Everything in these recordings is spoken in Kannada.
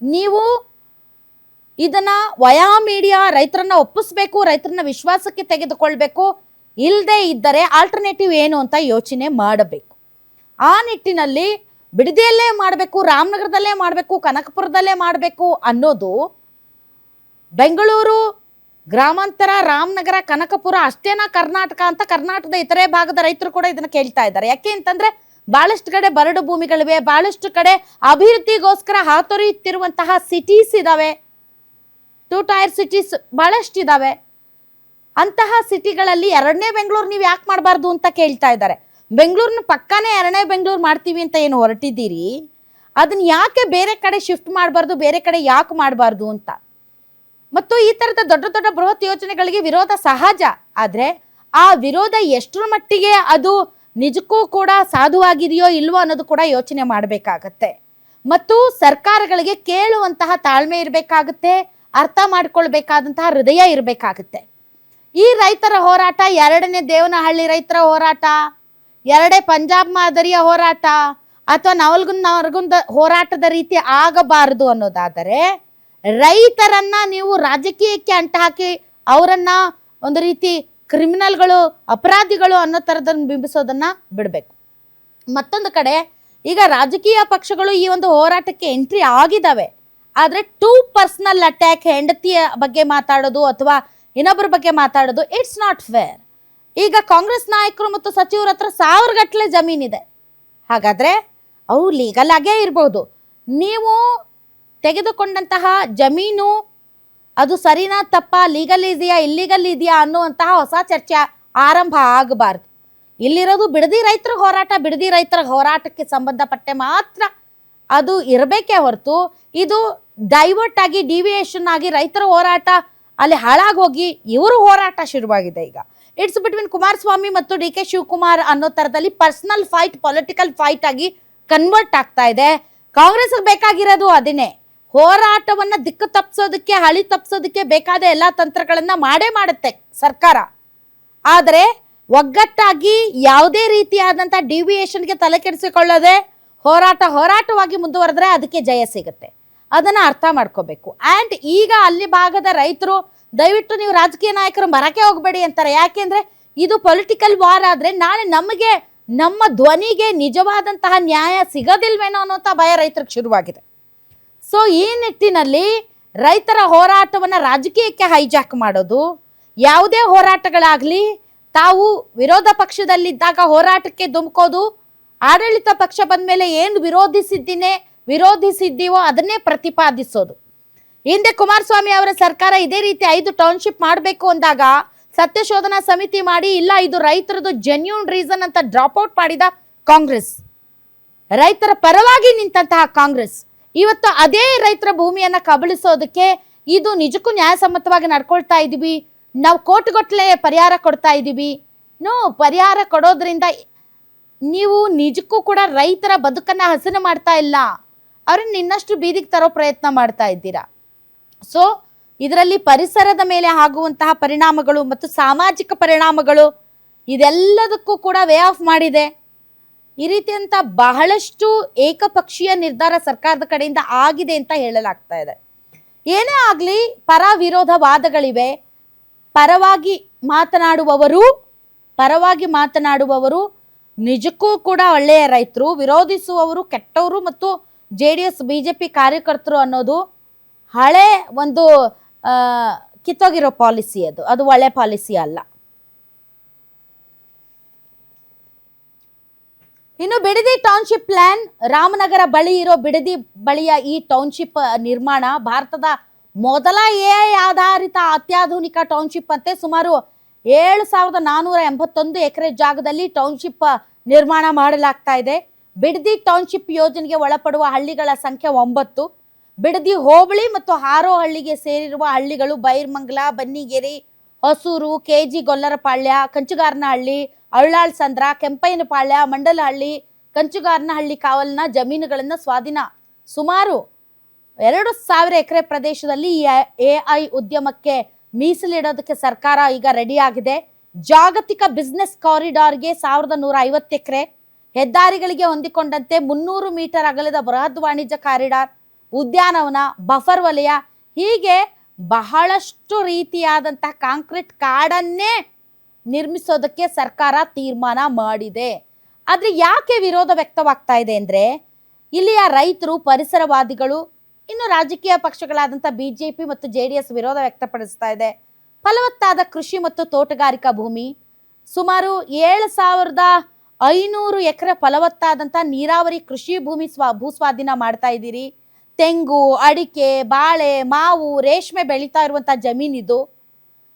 ನೀವು ಇದನ್ನ ವಯಾ ಮೀಡಿಯಾ ರೈತರನ್ನ ಒಪ್ಪಿಸ್ಬೇಕು, ರೈತರನ್ನ ವಿಶ್ವಾಸಕ್ಕೆ ತೆಗೆದುಕೊಳ್ಬೇಕು. ಇಲ್ಲದೆ ಇದ್ದರೆ ಆಲ್ಟರ್ನೇಟಿವ್ ಏನು ಅಂತ ಯೋಚನೆ ಮಾಡಬೇಕು. ಆ ನಿಟ್ಟಿನಲ್ಲಿ ಬಿಡದಿಯಲ್ಲೇ ಮಾಡಬೇಕು, ರಾಮನಗರದಲ್ಲೇ ಮಾಡಬೇಕು, ಕನಕಪುರದಲ್ಲೇ ಮಾಡಬೇಕು ಅನ್ನೋದು ಬೆಂಗಳೂರು ಗ್ರಾಮಾಂತರ, ರಾಮನಗರ, ಕನಕಪುರ ಅಷ್ಟೇನಾ ಕರ್ನಾಟಕ ಅಂತ ಕರ್ನಾಟಕದ ಇತರೆ ಭಾಗದ ರೈತರು ಕೂಡ ಇದನ್ನ ಕೇಳ್ತಾ ಇದ್ದಾರೆ. ಯಾಕೆ ಅಂತಂದ್ರೆ ಬಹಳಷ್ಟು ಕಡೆ ಬರಡು ಭೂಮಿಗಳಿವೆ, ಬಹಳಷ್ಟು ಕಡೆ ಅಭಿವೃದ್ಧಿಗೋಸ್ಕರ ಹಾತೊರೆಯುತ್ತಿರುವಂತಹ ಸಿಟೀಸ್ ಇದಾವೆ, 2 ಟೈರ್ ಸಿಟೀಸ್ ಬಹಳಷ್ಟು ಇದಾವೆ. ಅಂತಹ ಸಿಟಿಗಳಲ್ಲಿ 2ನೇ ಬೆಂಗಳೂರು ನೀವು ಯಾಕೆ ಮಾಡಬಾರ್ದು ಅಂತ ಕೇಳ್ತಾ ಇದ್ದಾರೆ. ಬೆಂಗಳೂರಿನ ಪಕ್ಕನೇ 2ನೇ ಬೆಂಗಳೂರು ಮಾಡ್ತೀವಿ ಅಂತ ಏನು ಹೊರಟಿದ್ದೀರಿ, ಅದನ್ನ ಯಾಕೆ ಬೇರೆ ಕಡೆ ಶಿಫ್ಟ್ ಮಾಡಬಾರ್ದು, ಬೇರೆ ಕಡೆ ಯಾಕೆ ಮಾಡಬಾರ್ದು ಅಂತ. ಮತ್ತು ಈ ತರದ ದೊಡ್ಡ ದೊಡ್ಡ ಬೃಹತ್ ಯೋಜನೆಗಳಿಗೆ ವಿರೋಧ ಸಹಜ. ಆದ್ರೆ ಆ ವಿರೋಧ ಎಷ್ಟರ ಮಟ್ಟಿಗೆ ಅದು ನಿಜಕ್ಕೂ ಕೂಡ ಸಾಧುವಾಗಿದೆಯೋ ಇಲ್ವೋ ಅನ್ನೋದು ಕೂಡ ಯೋಚನೆ ಮಾಡಬೇಕಾಗತ್ತೆ. ಮತ್ತು ಸರ್ಕಾರಗಳಿಗೆ ಕೇಳುವಂತಹ ತಾಳ್ಮೆ ಇರಬೇಕಾಗುತ್ತೆ, ಅರ್ಥ ಮಾಡ್ಕೊಳ್ಬೇಕಾದಂತಹ ಹೃದಯ ಇರಬೇಕಾಗುತ್ತೆ. ಈ ರೈತರ ಹೋರಾಟ 2ನೇ ದೇವನಹಳ್ಳಿ ರೈತರ ಹೋರಾಟ, 2ನೇ ಪಂಜಾಬ್ ಮಾದರಿಯ ಹೋರಾಟ ಅಥವಾ ನವಲ್ಗುಂದ ಹೋರಾಟದ ರೀತಿ ಆಗಬಾರದು ಅನ್ನೋದಾದರೆ ರೈತರನ್ನ ನೀವು ರಾಜಕೀಯಕ್ಕೆ ಅಂಟ ಹಾಕಿ ಅವರನ್ನ ಒಂದು ರೀತಿ ಕ್ರಿಮಿನಲ್ಗಳು, ಅಪರಾಧಿಗಳು ಅನ್ನೋ ಥರದನ್ನು ಬಿಂಬಿಸೋದನ್ನ ಬಿಡಬೇಕು. ಮತ್ತೊಂದು ಕಡೆ ಈಗ ರಾಜಕೀಯ ಪಕ್ಷಗಳು ಈ ಒಂದು ಹೋರಾಟಕ್ಕೆ ಎಂಟ್ರಿ ಆಗಿದ್ದಾವೆ. ಆದರೆ ಟೂ ಪರ್ಸನಲ್ ಅಟ್ಯಾಕ್, ಹೆಂಡತಿಯ ಬಗ್ಗೆ ಮಾತಾಡೋದು ಅಥವಾ ಇನ್ನೊಬ್ಬರ ಬಗ್ಗೆ ಮಾತಾಡೋದು, ಇಟ್ಸ್ ನಾಟ್ ಫೇರ್. ಈಗ ಕಾಂಗ್ರೆಸ್ ನಾಯಕರು ಮತ್ತು ಸಚಿವರ ಹತ್ರ 1000 ಗಟ್ಟಲೆ ಜಮೀನಿದೆ. ಹಾಗಾದ್ರೆ ಅವು ಲೀಗಲ್ ಆಗೇ ಇರ್ಬೋದು. ನೀವು ತೆಗೆದುಕೊಂಡಂತಹ ಜಮೀನು ಅದು ಸರಿನಾ ತಪ್ಪಾ, ಲೀಗಲ್ ಇದೆಯಾ ಇಲ್ಲೀಗಲ್ ಇದೆಯಾ ಅನ್ನುವಂತಹ ಹೊಸ ಚರ್ಚೆ ಆರಂಭ ಆಗಬಾರ್ದು. ಇಲ್ಲಿರೋದು ಬಿಡದಿ ರೈತರ ಹೋರಾಟ, ಬಿಡದಿ ರೈತರ ಹೋರಾಟಕ್ಕೆ ಸಂಬಂಧಪಟ್ಟೆ ಮಾತ್ರ ಅದು ಇರಬೇಕೇ ಹೊರತು ಇದು ಡೈವರ್ಟ್ ಆಗಿ ಡಿವಿಯೇಷನ್ ಆಗಿ ರೈತರ ಹೋರಾಟ ಅಲ್ಲಿ ಹಾಳಾಗೋಗಿ ಇವರು ಹೋರಾಟ ಶುರುವಾಗಿದೆ. ಈಗ ಇಟ್ಸ್ ಬಿಟ್ವೀನ್ ಕುಮಾರಸ್ವಾಮಿ ಮತ್ತು ಡಿ ಕೆ ಶಿವಕುಮಾರ್ ಅನ್ನೋ ಥರದಲ್ಲಿ ಪರ್ಸನಲ್ ಫೈಟ್, ಪೊಲಿಟಿಕಲ್ ಫೈಟ್ ಆಗಿ ಕನ್ವರ್ಟ್ ಆಗ್ತಾ ಇದೆ. ಕಾಂಗ್ರೆಸ್ಗೆ ಬೇಕಾಗಿರೋದು ಅದನ್ನೇ, ಹೋರಾಟವನ್ನ ದಿಕ್ಕು ತಪ್ಪಿಸೋದಕ್ಕೆ, ಹಳಿ ತಪ್ಪಿಸೋದಕ್ಕೆ ಬೇಕಾದ ಎಲ್ಲ ತಂತ್ರಗಳನ್ನ ಮಾಡೇ ಮಾಡುತ್ತೆ ಸರ್ಕಾರ. ಆದರೆ ಒಗ್ಗಟ್ಟಾಗಿ ಯಾವುದೇ ರೀತಿಯಾದಂಥ ಡಿವಿಯೇಷನ್ಗೆ ತಲೆ ಕೆಡಿಸಿಕೊಳ್ಳದೆ ಹೋರಾಟವಾಗಿ ಮುಂದುವರೆದ್ರೆ ಅದಕ್ಕೆ ಜಯ ಸಿಗುತ್ತೆ. ಅದನ್ನ ಅರ್ಥ ಮಾಡ್ಕೋಬೇಕು. ಆ್ಯಂಡ್ ಈಗ ಅಲ್ಲಿ ಭಾಗದ ರೈತರು ದಯವಿಟ್ಟು ನೀವು ರಾಜಕೀಯ ನಾಯಕರು ಮರಕ್ಕೆ ಹೋಗಬೇಡಿ ಅಂತಾರೆ. ಯಾಕೆಂದ್ರೆ ಇದು ಪೊಲಿಟಿಕಲ್ ವಾರ್ ಆದ್ರೆ ನಾಳೆ ನಮಗೆ, ನಮ್ಮ ಧ್ವನಿಗೆ ನಿಜವಾದಂತಹ ನ್ಯಾಯ ಸಿಗೋದಿಲ್ವೇನೋ ಅನ್ನೋಂಥ ಭಯ ರೈತರಿಗೆ ಶುರುವಾಗಿದೆ. ಸೊ ಈ ನಿಟ್ಟಿನಲ್ಲಿ ರೈತರ ಹೋರಾಟವನ್ನ ರಾಜಕೀಯಕ್ಕೆ ಹೈಜಾಕ್ ಮಾಡೋದು, ಯಾವುದೇ ಹೋರಾಟಗಳಾಗ್ಲಿ ತಾವು ವಿರೋಧ ಪಕ್ಷದಲ್ಲಿದ್ದಾಗ ಹೋರಾಟಕ್ಕೆ ಧುಮುಕೋದು, ಆಡಳಿತ ಪಕ್ಷ ಬಂದ ಮೇಲೆ ಏನು ವಿರೋಧಿಸಿದ್ದೀವೋ ಅದನ್ನೇ ಪ್ರತಿಪಾದಿಸೋದು. ಹಿಂದೆ ಕುಮಾರಸ್ವಾಮಿ ಅವರ ಸರ್ಕಾರ ಇದೇ ರೀತಿ 5 ಟೌನ್ಶಿಪ್ ಮಾಡಬೇಕು ಅಂದಾಗ ಸತ್ಯಶೋಧನಾ ಸಮಿತಿ ಮಾಡಿ ಇಲ್ಲ ಇದು ರೈತರದು ಜೆನ್ಯೂನ್ ರೀಸನ್ ಅಂತ ಡ್ರಾಪ್ ಔಟ್ ಮಾಡಿದ ಕಾಂಗ್ರೆಸ್, ರೈತರ ಪರವಾಗಿ ನಿಂತಹ ಕಾಂಗ್ರೆಸ್ ಇವತ್ತು ಅದೇ ರೈತರ ಭೂಮಿಯನ್ನ ಕಬಳಿಸೋದಕ್ಕೆ ಇದು ನಿಜಕ್ಕೂ ನ್ಯಾಯಸಮ್ಮತವಾಗಿ ನಡ್ಕೊಳ್ತಾ ಇದೀವಿ, ನಾವು ಕೋಟಿಗಟ್ಟಲೆ ಪರಿಹಾರ ಕೊಡ್ತಾ ಇದ್ದೀವಿ. ಪರಿಹಾರ ಕೊಡೋದ್ರಿಂದ ನೀವು ನಿಜಕ್ಕೂ ಕೂಡ ರೈತರ ಬದುಕನ್ನ ಹಸನು ಮಾಡ್ತಾ ಇಲ್ಲ, ಅವ್ರನ್ನ ಇನ್ನಷ್ಟು ಬೀದಿಗೆ ತರೋ ಪ್ರಯತ್ನ ಮಾಡ್ತಾ ಇದ್ದೀರಾ. ಸೊ ಇದರಲ್ಲಿ ಪರಿಸರದ ಮೇಲೆ ಆಗುವಂತಹ ಪರಿಣಾಮಗಳು ಮತ್ತು ಸಾಮಾಜಿಕ ಪರಿಣಾಮಗಳು ಇದೆಲ್ಲದಕ್ಕೂ ಕೂಡ ವೇ ಆಫ್ ಮಾಡಿದೆ. ಈ ರೀತಿಯಂತ ಬಹಳಷ್ಟು ಏಕಪಕ್ಷೀಯ ನಿರ್ಧಾರ ಸರ್ಕಾರದ ಕಡೆಯಿಂದ ಆಗಿದೆ ಅಂತ ಹೇಳಲಾಗ್ತಾ ಇದೆ. ಏನೇ ಆಗಲಿ ಪರ ವಿರೋಧ ವಾದಗಳಿವೆ. ಪರವಾಗಿ ಮಾತನಾಡುವವರು ನಿಜಕ್ಕೂ ಕೂಡ ಒಳ್ಳೆಯ ರೈತರು, ವಿರೋಧಿಸುವವರು ಕೆಟ್ಟವರು ಮತ್ತು JDS BJP ಕಾರ್ಯಕರ್ತರು ಅನ್ನೋದು ಹಳೆ ಒಂದು ಕಿತ್ತೋಗಿರೋ ಪಾಲಿಸಿ. ಅದು ಒಳ್ಳೆ ಪಾಲಿಸಿ ಅಲ್ಲ. ಇನ್ನು ಬಿಡದಿ ಟೌನ್ಶಿಪ್ ಪ್ಲಾನ್, ರಾಮನಗರ ಬಳಿ ಇರೋ ಬಿಡದಿ ಬಳಿಯ ಈ ಟೌನ್ಶಿಪ್ ನಿರ್ಮಾಣ ಭಾರತದ ಮೊದಲ AI ಆಧಾರಿತ ಅತ್ಯಾಧುನಿಕ ಟೌನ್ಶಿಪ್ ಅಂತೆ. ಸುಮಾರು 7481 ಎಕರೆ ಜಾಗದಲ್ಲಿ ಟೌನ್ಶಿಪ್ ನಿರ್ಮಾಣ ಮಾಡಲಾಗ್ತಾ ಇದೆ. ಬಿಡದಿ ಟೌನ್ಶಿಪ್ ಯೋಜನೆಗೆ ಒಳಪಡುವ ಹಳ್ಳಿಗಳ ಸಂಖ್ಯೆ 9. ಬಿಡದಿ ಹೋಬಳಿ ಮತ್ತು ಹಾರೋಹಳ್ಳಿಗೆ ಸೇರಿರುವ ಹಳ್ಳಿಗಳು ಬೈರ್ಮಂಗಲ, ಬನ್ನಿಗೇರಿ, ಹೊಸೂರು, KG ಗೊಲ್ಲರಪಾಳ್ಯ, ಕಂಚುಗಾರನಹಳ್ಳಿ, ಅಳ್ಳಾಳ್ ಸಂದ್ರ, ಕೆಂಪಯ್ಯನಪಾಳ್ಯ, ಮಂಡಲಹಳ್ಳಿ, ಕಂಚುಗಾರನಹಳ್ಳಿ ಕಾವಲಿನ ಜಮೀನುಗಳನ್ನು ಸ್ವಾಧೀನ ಸುಮಾರು 2000 ಎಕರೆ ಪ್ರದೇಶದಲ್ಲಿ AI ಉದ್ಯಮಕ್ಕೆ ಮೀಸಲಿಡೋದಕ್ಕೆ ಸರ್ಕಾರ ಈಗ ರೆಡಿ ಆಗಿದೆ. ಜಾಗತಿಕ ಬಿಸ್ನೆಸ್ ಕಾರಿಡಾರ್ಗೆ 1150 ಎಕರೆ, ಹೆದ್ದಾರಿಗಳಿಗೆ ಹೊಂದಿಕೊಂಡಂತೆ 300 ಮೀಟರ್ ಅಗಲದ ಬೃಹತ್ ವಾಣಿಜ್ಯ ಕಾರಿಡಾರ್, ಉದ್ಯಾನವನ, ಬಫರ್ ವಲಯ, ಹೀಗೆ ಬಹಳಷ್ಟು ರೀತಿಯಾದಂಥ ಕಾಂಕ್ರೀಟ್ ಕಾಡನ್ನೇ ನಿರ್ಮಿಸೋದಕ್ಕೆ ಸರ್ಕಾರ ತೀರ್ಮಾನ ಮಾಡಿದೆ. ಆದರೆ ಯಾಕೆ ವಿರೋಧ ವ್ಯಕ್ತವಾಗ್ತಾ ಇದೆ ಅಂದರೆ, ಇಲ್ಲಿಯ ರೈತರು, ಪರಿಸರವಾದಿಗಳು, ಇನ್ನು ರಾಜಕೀಯ ಪಕ್ಷಗಳಾದಂಥ BJP ಮತ್ತು JDS ವಿರೋಧ ವ್ಯಕ್ತಪಡಿಸ್ತಾ ಇದೆ. ಫಲವತ್ತಾದ ಕೃಷಿ ಮತ್ತು ತೋಟಗಾರಿಕಾ ಭೂಮಿ, ಸುಮಾರು 7,500 ಎಕರೆ ಫಲವತ್ತಾದಂಥ ನೀರಾವರಿ ಕೃಷಿ ಭೂಮಿ ಭೂಸ್ವಾಧೀನ ಮಾಡ್ತಾ ಇದ್ದೀರಿ. ತೆಂಗು, ಅಡಿಕೆ, ಬಾಳೆ, ಮಾವು, ರೇಷ್ಮೆ ಬೆಳೀತಾ ಇರುವಂಥ ಜಮೀನಿದು.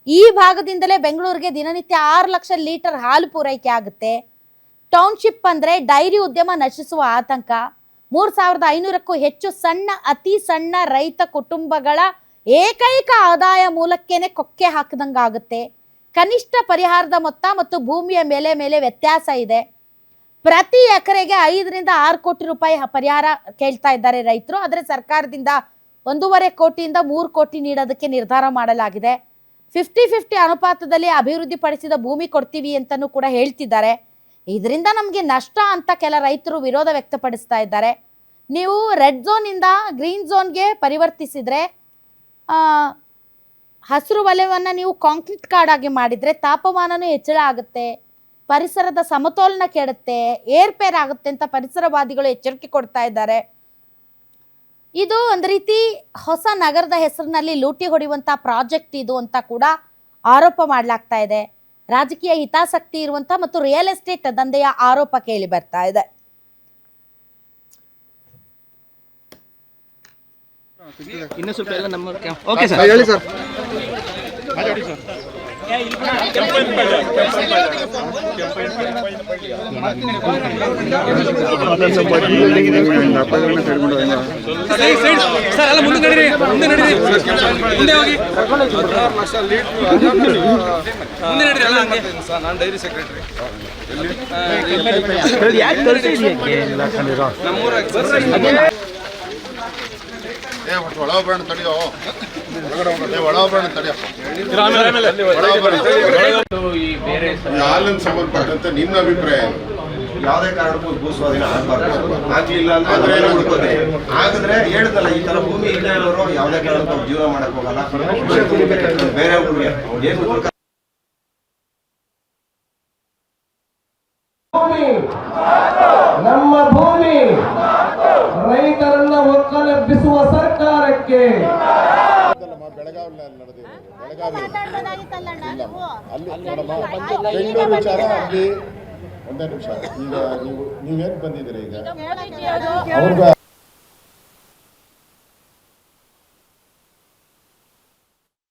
ಈ ಭಾಗದಿಂದಲೇ ಬೆಂಗಳೂರಿಗೆ ದಿನನಿತ್ಯ 6 ಲಕ್ಷ ಲೀಟರ್ ಹಾಲು ಪೂರೈಕೆ ಆಗುತ್ತೆ. ಟೌನ್ಶಿಪ್ ಅಂದರೆ ಡೈರಿ ಉದ್ಯಮ ನಶಿಸುವ ಆತಂಕ. 3,500ಕ್ಕೂ ಹೆಚ್ಚು ಸಣ್ಣ, ಅತಿ ಸಣ್ಣ ರೈತ ಕುಟುಂಬಗಳ ಏಕೈಕ ಆದಾಯ ಮೂಲಕ್ಕೇನೆ ಕೊಕ್ಕೆ ಹಾಕಿದಂಗಾಗುತ್ತೆ. ಕನಿಷ್ಠ ಪರಿಹಾರದ ಮೊತ್ತ ಮತ್ತು ಭೂಮಿಯ ಮೇಲೆ ವ್ಯತ್ಯಾಸ ಇದೆ. ಪ್ರತಿ ಎಕರೆಗೆ 5 ರಿಂದ 6 ಕೋಟಿ ರೂಪಾಯಿ ಪರಿಹಾರ ಕೇಳ್ತಾ ಇದ್ದಾರೆ ರೈತರು. ಆದರೆ ಸರ್ಕಾರದಿಂದ 1.5 ಕೋಟಿಯಿಂದ 3 ಕೋಟಿ ನೀಡೋದಕ್ಕೆ ನಿರ್ಧಾರ ಮಾಡಲಾಗಿದೆ. 50-50 ಅನುಪಾತದಲ್ಲಿ ಅಭಿವೃದ್ಧಿ ಪಡಿಸಿದ ಭೂಮಿ ಕೊಡ್ತೀವಿ ಅಂತಲೂ ಕೂಡ ಹೇಳ್ತಿದ್ದಾರೆ. ಇದರಿಂದ ನಮಗೆ ನಷ್ಟ ಅಂತ ಕೆಲ ರೈತರು ವಿರೋಧ ವ್ಯಕ್ತಪಡಿಸ್ತಾ ಇದ್ದಾರೆ. ನೀವು ರೆಡ್ ಝೋನಿಂದ ಗ್ರೀನ್ ಝೋನ್ಗೆ ಪರಿವರ್ತಿಸಿದರೆ, ಹಸಿರು ವಲಯವನ್ನು ನೀವು ಕಾಂಕ್ರೀಟ್ ಕಾಡಾಗಿ ಮಾಡಿದರೆ ತಾಪಮಾನನೂ ಹೆಚ್ಚಳ ಆಗುತ್ತೆ, ಪರಿಸರದ ಸಮತೋಲನ ಕೆಡುತ್ತೆ, ಏರ್ಪೇರ್ ಆಗುತ್ತೆ ಅಂತ ಪರಿಸರವಾದಿಗಳು ಎಚ್ಚರಿಕೆ ಕೊಡ್ತಾ ಇದ್ದಾರೆ. ಇದು ಒಂದು ರೀತಿ ಹೊಸ ನಗರದ ಹೆಸರಿನಲ್ಲಿ ಲೂಟಿ ಹೊಡೆಯುವಂಥ ಪ್ರಾಜೆಕ್ಟ್ ಇದು ಅಂತ ಕೂಡ ಆರೋಪ ಮಾಡಲಾಗ್ತಾ ಇದೆ. ರಾಜಕೀಯ ಹಿತಾಸಕ್ತಿ ಇರುವಂಥ ಮತ್ತು ರಿಯಲ್ ಎಸ್ಟೇಟ್ ದಂಧೆಯ ಆರೋಪ ಕೇಳಿ ಬರ್ತಾ ಇದೆ. ಇನ್ನು ಸ್ವಲ್ಪ ಎಲ್ಲ ನಮ್ಮ ಓಕೆ ಸರ್ ಹೇಳಿ ಸರ್. ಸರ್ ಎಲ್ಲ ಮುಂದೆ ನಡೀರಿ, ಮುಂದೆ ನಡೀರಿ, ಮುಂದೆ ಹೋಗಿ, ಮುಂದೆ ನಡೀರಿ ಎಲ್ಲ ಹಂಗೆ. ನಾನು ಡೈರಿ ಸೆಕ್ರೆಟರಿ. ಒಳಬರಣ ತಡೆಯೋ, ಒಳಬರಣ ತಡೆಯೋ. ಹಾಲಿನ ಸಂಬಂಧಪಟ್ಟಂತೆ ನಿನ್ನ ಅಭಿಪ್ರಾಯ ಏನು? ಯಾವುದೇ ಕಾರಣಕ್ಕೂ ಭೂಸ್ವಾಧೀನ ಆಗಬಾರ್ದು. ಆಗ್ಲಿಲ್ಲ ಅಂದ್ರೆ ಆಗಿದ್ರೆ ಹೇಳಿದಲ್ಲ, ಈ ತರ ಭೂಮಿ ಇಲ್ಲ ಇರೋರು ಯಾವುದೇ ಕಾರಣಕ್ಕೂ ಜೀವನ ಮಾಡಕ್ ಹೋಗಲ್ಲ. ಬೇರೆ ಊರಿಗೆ ನಮ್ಮ ಭೂಮಿ ರೈತರನ್ನ ಒಕ್ಕಲೆಬ್ಬಿಸುವ ಸರ್ಕಾರಕ್ಕೆ ಬೆಳಗಾವಿಯಲ್ಲಿ ನಡೆದಿರೋದು, ಬೆಳಗಾವಿ ಅಲ್ಲಿ ಬೆಂಗಳೂರು ವಿಚಾರ ಅಲ್ಲಿ. ಒಂದೇ ನಿಮಿಷ, ಈಗ ನೀವೇನು ಬಂದಿದ್ದೀರಿ, ಈಗ ಅವ್ರಿಗೆ